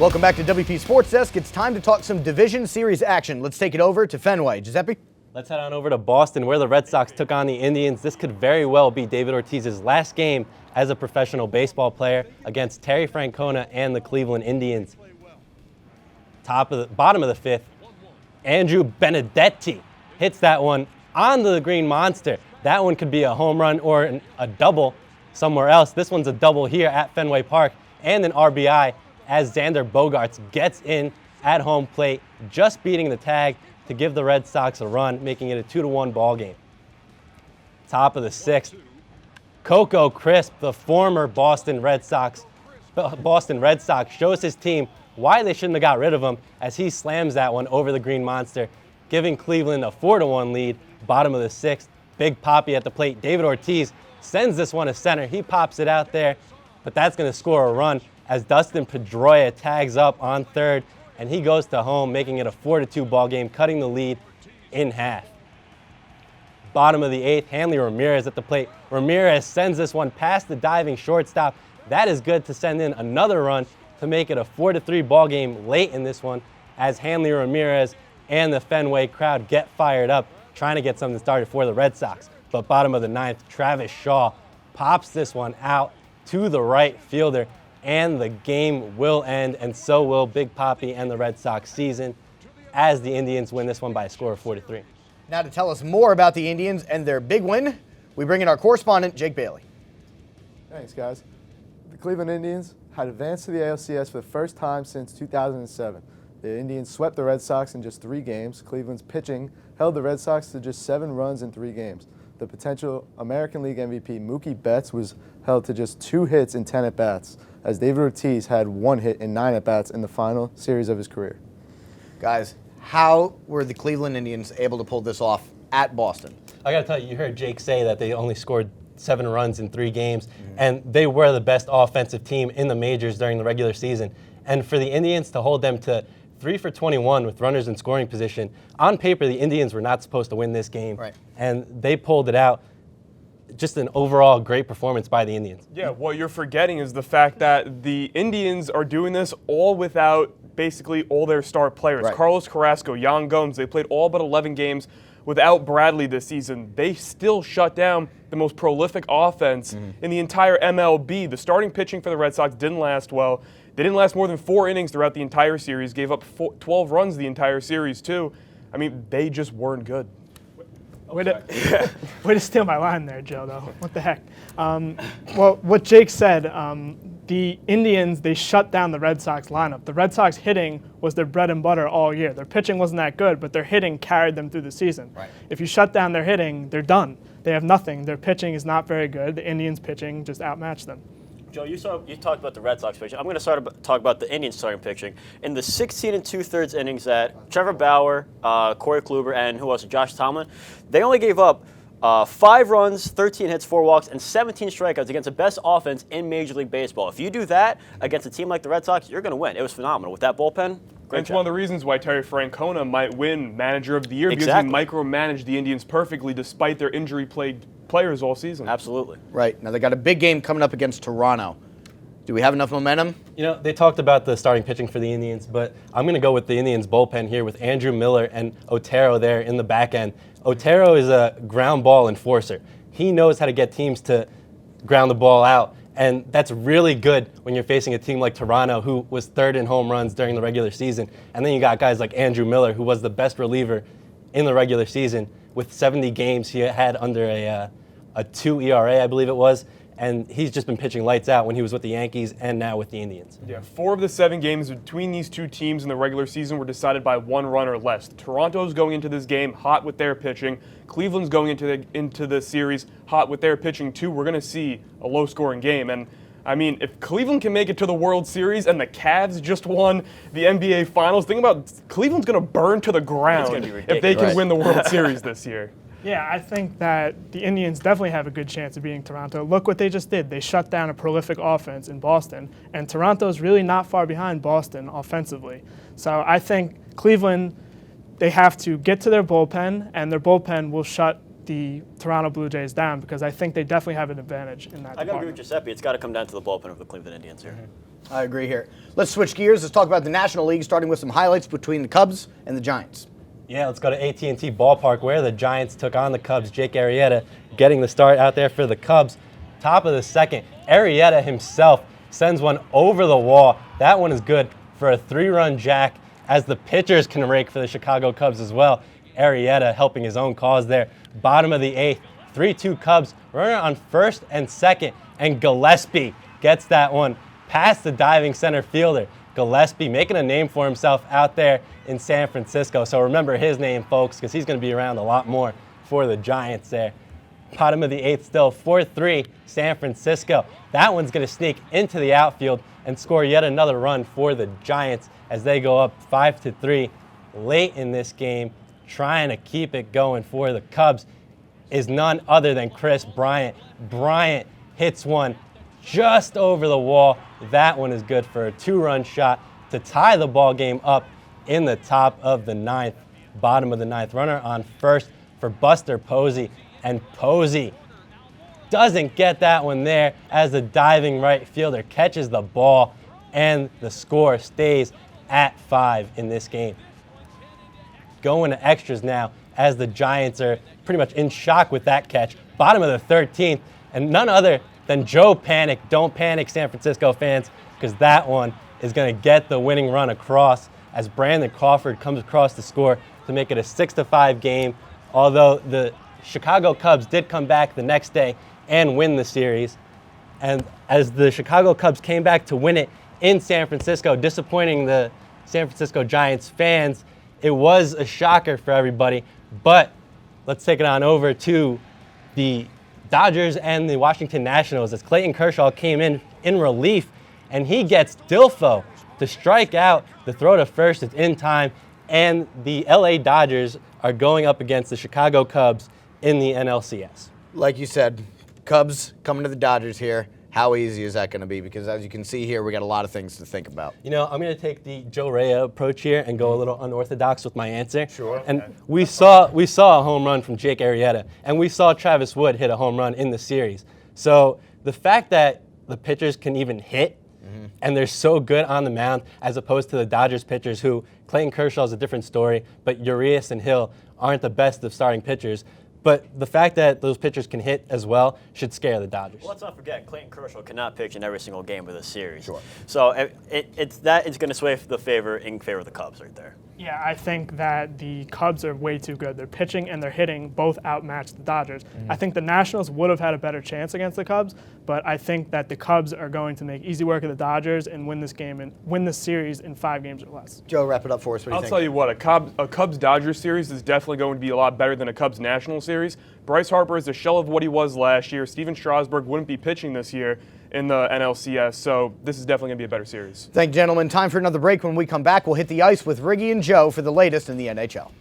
Welcome back to WP Sports Desk. It's time to talk some Division Series action. Let's take it over to Fenway. Giuseppe? Let's head on over to Boston, where the Red Sox took on the Indians. This could very well be David Ortiz's last game as a professional baseball player against Terry Francona and the Cleveland Indians. Bottom of the fifth, Andrew Benedetti hits that one onto the Green Monster. That one could be a home run or a double somewhere else. This one's a double here at Fenway Park and an RBI as Xander Bogaerts gets in at home plate, just beating the tag to give the Red Sox a run, making it a 2-1 ball game. Top of the sixth, Coco Crisp, the former Boston Red Sox, shows his team why they shouldn't have got rid of him as he slams that one over the Green Monster, giving Cleveland a 4-1 lead. Bottom of the sixth, Big Papi at the plate. David Ortiz sends this one to center. He pops it out there, but that's going to score a run as Dustin Pedroia tags up on third, and he goes to home, making it a 4-2 ball game, cutting the lead in half. Bottom of the eighth, Hanley Ramirez at the plate. Ramirez sends this one past the diving shortstop. That is good to send in another run to make it a 4-3 ball game late in this one as Hanley Ramirez and the Fenway crowd get fired up, trying to get something started for the Red Sox. But bottom of the ninth, Travis Shaw pops this one out to the right fielder, and the game will end, and so will Big Papi and the Red Sox season as the Indians win this one by a score of 4-3. Now to tell us more about the Indians and their big win, we bring in our correspondent, Jake Bailey. Thanks, guys. The Cleveland Indians had advanced to the ALCS for the first time since 2007. The Indians swept the Red Sox in just 3 games. Cleveland's pitching held the Red Sox to just 7 runs in 3 games. The potential American League MVP Mookie Betts was held to just 2 hits in 10 at-bats, as David Ortiz had 1 hit in 9 at-bats in the final series of his career. Guys, how were the Cleveland Indians able to pull this off at Boston? I got to tell you, you heard Jake say that they only scored 7 runs in 3 games, and they were the best offensive team in the majors during the regular season. And for the Indians to hold them to 3 for 21 with runners in scoring position, on paper, the Indians were not supposed to win this game, right, and they pulled it out. Just an overall great performance by the Indians. Yeah, what you're forgetting is the fact that the Indians are doing this all without basically all their star players. Right. Carlos Carrasco, Yohan Gomes, they played all but 11 games without Bradley this season. They still shut down the most prolific offense in the entire MLB. The starting pitching for the Red Sox didn't last well. They didn't last more than 4 innings throughout the entire series, gave up 12 runs the entire series too. I mean, they just weren't good. Way to steal my line there, Joe, though. What the heck? Well, what Jake said, the Indians, they shut down the Red Sox lineup. The Red Sox hitting was their bread and butter all year. Their pitching wasn't that good, but their hitting carried them through the season. Right. If you shut down their hitting, they're done. They have nothing. Their pitching is not very good. The Indians' pitching just outmatched them. Joe, you talked about the Red Sox pitching. I'm going to talk about the Indians starting pitching. In the 16 2/3 innings that Trevor Bauer, Corey Kluber, and who else? Josh Tomlin, they only gave up 5 runs, 13 hits, 4 walks, and 17 strikeouts against the best offense in Major League Baseball. If you do that against a team like the Red Sox, you're going to win. It was phenomenal. With that bullpen, great It's job. one of the reasons why Terry Francona might win Manager of the Year, because he micromanaged the Indians perfectly despite their injury-plagued players all season. Absolutely. Right. Now they got a big game coming up against Toronto. Do we have enough momentum? You know, they talked about the starting pitching for the Indians, but I'm going to go with the Indians bullpen here with Andrew Miller and Otero there in the back end. Otero is a ground ball enforcer. He knows how to get teams to ground the ball out, and that's really good when you're facing a team like Toronto, who was 3rd in home runs during the regular season. And then you got guys like Andrew Miller, who was the best reliever in the regular season with 70 games he had under a 2 ERA, I believe it was. And he's just been pitching lights out when he was with the Yankees and now with the Indians. Yeah, 4 of the 7 games between these 2 teams in the regular season were decided by 1 run or less. Toronto's going into this game hot with their pitching. Cleveland's going into the series hot with their pitching too. We're going to see a low-scoring game. And I mean, if Cleveland can make it to the World Series and the Cavs just won the NBA Finals, think about Cleveland's going to burn to the ground if they can win the World Series this year. Yeah, I think that the Indians definitely have a good chance of beating Toronto. Look what they just did. They shut down a prolific offense in Boston, and Toronto's really not far behind Boston offensively. So I think Cleveland, they have to get to their bullpen, and their bullpen will shut the Toronto Blue Jays down, because I think they definitely have an advantage in that I got to agree department. with Giuseppe. It's got to come down to the bullpen of the Cleveland Indians here. I agree here. Let's switch gears. Let's talk about the National League, starting with some highlights between the Cubs and the Giants. Yeah, let's go to AT&T Ballpark where the Giants took on the Cubs. Jake Arrieta getting the start out there for the Cubs. Top of the second, Arrieta himself sends one over the wall. That one is good for a 3-run jack, as the pitchers can rake for the Chicago Cubs as well. Arrieta helping his own cause there. Bottom of the 8th, 3-2 Cubs. Runner on first and second, and Gillespie gets that one past the diving center fielder. Gillespie making a name for himself out there in San Francisco. So remember his name, folks, because he's going to be around a lot more for the Giants there. Bottom of the 8th still, 4-3 San Francisco. That one's going to sneak into the outfield and score yet another run for the Giants as they go up 5-3 late in this game. Trying to keep it going for the Cubs is none other than Chris Bryant. Bryant hits one just over the wall. That one is good for a 2-run shot to tie the ball game up in the top of the 9th. Bottom of the 9th, runner on first for Buster Posey, and Posey doesn't get that one there as the diving right fielder catches the ball, and the score stays at 5 in this game. Going to extras now as the Giants are pretty much in shock with that catch. Bottom of the 13th, and none other than Joe Panic. Don't panic, San Francisco fans, because that one is going to get the winning run across as Brandon Crawford comes across the score to make it a 6-5 game, although the Chicago Cubs did come back the next day and win the series. And as the Chicago Cubs came back to win it in San Francisco, disappointing the San Francisco Giants fans, it was a shocker for everybody. But let's take it on over to the Dodgers and the Washington Nationals as Clayton Kershaw came in relief, and he gets Dilfo to strike out. The throw to first is in time, and the LA Dodgers are going up against the Chicago Cubs in the NLCS. Like you said, Cubs coming to the Dodgers here. How easy is that going to be? Because as you can see here, we got a lot of things to think about. You know, I'm going to take the Joe Rea approach here and go a little unorthodox with my answer. Sure. And we saw a home run from Jake Arrieta, and we saw Travis Wood hit a home run in the series. So the fact that the pitchers can even hit, and they're so good on the mound, as opposed to the Dodgers pitchers who, Clayton Kershaw is a different story, but Urias and Hill aren't the best of starting pitchers. But the fact that those pitchers can hit as well should scare the Dodgers. Well, let's not forget, Clayton Kershaw cannot pitch in every single game of the series. Sure. So it's going to sway the favor in favor of the Cubs right there. Yeah, I think that the Cubs are way too good. Their pitching and their hitting both outmatch the Dodgers. I think the Nationals would have had a better chance against the Cubs, but I think that the Cubs are going to make easy work of the Dodgers and win this game and win this series in 5 games or less. Joe, wrap it up for us. What do you I'll think? tell you what, a Cubs-Dodgers series is definitely going to be a lot better than a Cubs-National series. Bryce Harper is a shell of what he was last year. Steven Strasburg wouldn't be pitching this year in the NLCS, so this is definitely going to be a better series. Thank you, gentlemen. Time for another break. When we come back, we'll hit the ice with Riggy and Joe for the latest in the NHL.